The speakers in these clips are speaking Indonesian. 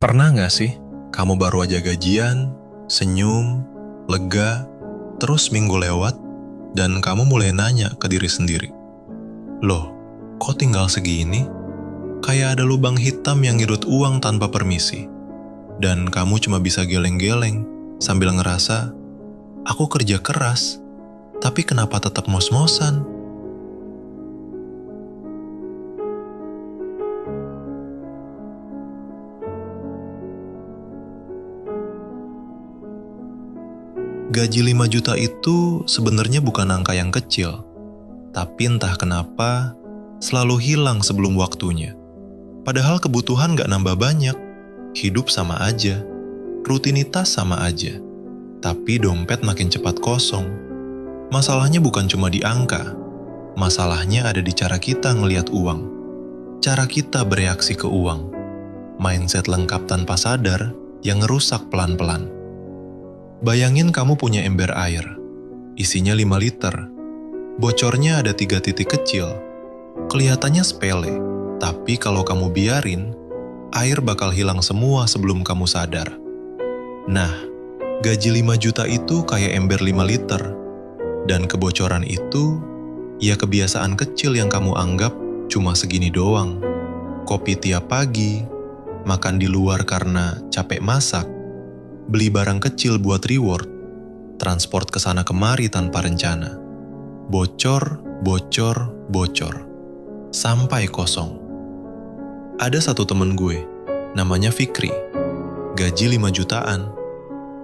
Pernah nggak sih, kamu baru aja gajian, senyum, lega, terus minggu lewat, dan kamu mulai nanya ke diri sendiri, "Loh, kok tinggal segini?" Kayak ada lubang hitam yang ngirut uang tanpa permisi. Dan kamu cuma bisa geleng-geleng sambil ngerasa, "Aku kerja keras, tapi kenapa tetap ngos-ngosan?" Gaji 5 juta itu sebenarnya bukan angka yang kecil, tapi entah kenapa selalu hilang sebelum waktunya. Padahal kebutuhan gak nambah banyak, hidup sama aja, rutinitas sama aja, tapi dompet makin cepat kosong. Masalahnya bukan cuma di angka, masalahnya ada di cara kita ngelihat uang, cara kita bereaksi ke uang, mindset lengkap tanpa sadar yang ngerusak pelan-pelan. Bayangin kamu punya ember air, isinya 5 liter, bocornya ada 3 titik kecil, kelihatannya sepele, tapi kalau kamu biarin, air bakal hilang semua sebelum kamu sadar. Nah, gaji 5 juta itu kayak ember 5 liter, dan kebocoran itu, ya kebiasaan kecil yang kamu anggap cuma segini doang. Kopi tiap pagi, makan di luar karena capek masak, beli barang kecil buat reward, transport kesana kemari tanpa rencana. Bocor, bocor, bocor. Sampai kosong. Ada satu temen gue, namanya Fikri. Gaji 5 jutaan.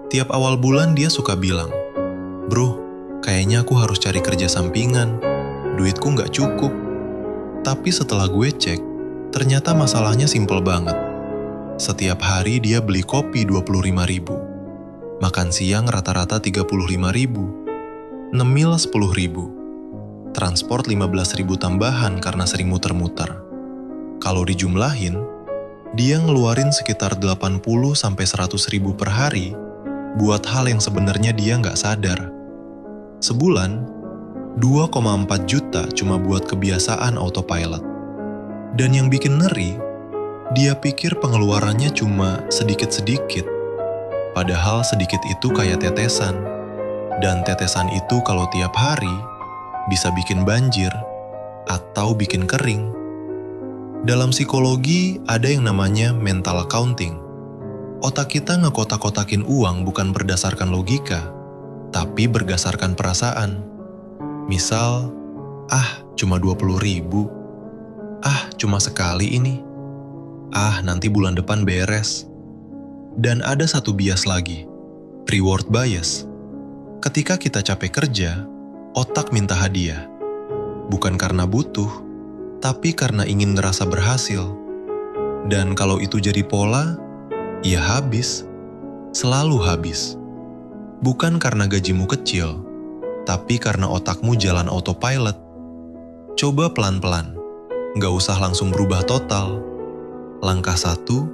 Tiap awal bulan dia suka bilang, "Bro, kayaknya aku harus cari kerja sampingan. Duitku nggak cukup." Tapi setelah gue cek, ternyata masalahnya simpel banget. Setiap hari dia beli kopi 25.000, makan siang rata-rata 35.000, nemil 10.000, transport 15.000 tambahan karena sering muter-muter. Kalau dijumlahin, dia ngeluarin sekitar 80-100.000 per hari buat hal yang sebenarnya dia nggak sadar. Sebulan, 2,4 juta cuma buat kebiasaan autopilot. Dan yang bikin ngeri, dia pikir pengeluarannya cuma sedikit-sedikit, padahal sedikit itu kayak tetesan. Dan tetesan itu kalau tiap hari bisa bikin banjir atau bikin kering. Dalam psikologi ada yang namanya mental accounting. Otak kita ngekotak-kotakin uang bukan berdasarkan logika, tapi berdasarkan perasaan. Misal, cuma 20.000, cuma sekali ini. Nanti bulan depan beres. Dan ada satu bias lagi, reward bias. Ketika kita capek kerja, otak minta hadiah. Bukan karena butuh, tapi karena ingin ngerasa berhasil. Dan kalau itu jadi pola, ya habis. Selalu habis. Bukan karena gajimu kecil, tapi karena otakmu jalan autopilot. Coba pelan-pelan, nggak usah langsung berubah total. Langkah 1,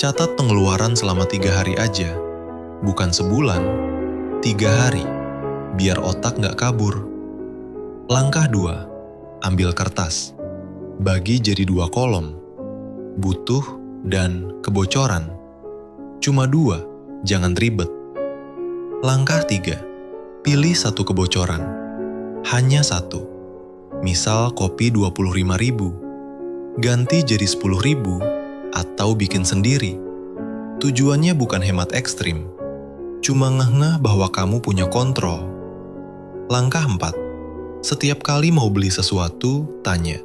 catat pengeluaran selama 3 hari aja, bukan sebulan, 3 hari, biar otak nggak kabur. Langkah 2, ambil kertas, bagi jadi 2 kolom, butuh dan kebocoran. Cuma 2, jangan ribet. Langkah 3, pilih satu kebocoran, hanya satu. Misal kopi 25.000, ganti jadi 10.000 atau bikin sendiri. Tujuannya bukan hemat ekstrim, cuma ngeh-ngeh bahwa kamu punya kontrol. Langkah 4, setiap kali mau beli sesuatu, tanya,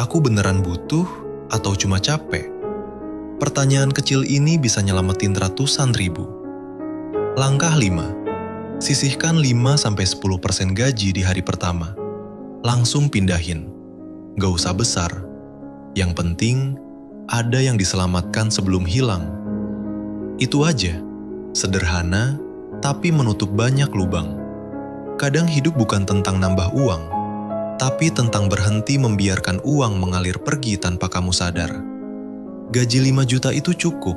"Aku beneran butuh atau cuma capek?" Pertanyaan kecil ini bisa nyelamatin ratusan ribu. Langkah 5, sisihkan 5-10% gaji di hari pertama. Langsung pindahin. Gak usah besar. Yang penting, ada yang diselamatkan sebelum hilang. Itu aja. Sederhana, tapi menutup banyak lubang. Kadang hidup bukan tentang nambah uang, tapi tentang berhenti membiarkan uang mengalir pergi tanpa kamu sadar. Gaji 5 juta itu cukup,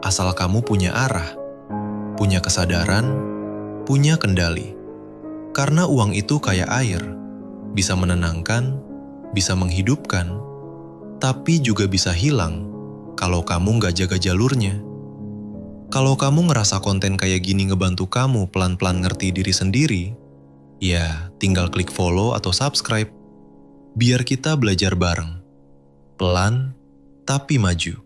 asal kamu punya arah, punya kesadaran, punya kendali. Karena uang itu kayak air, bisa menenangkan, bisa menghidupkan, tapi juga bisa hilang kalau kamu nggak jaga jalurnya. Kalau kamu ngerasa konten kayak gini ngebantu kamu pelan-pelan ngerti diri sendiri, ya tinggal klik follow atau subscribe. Biar kita belajar bareng. Pelan, tapi maju.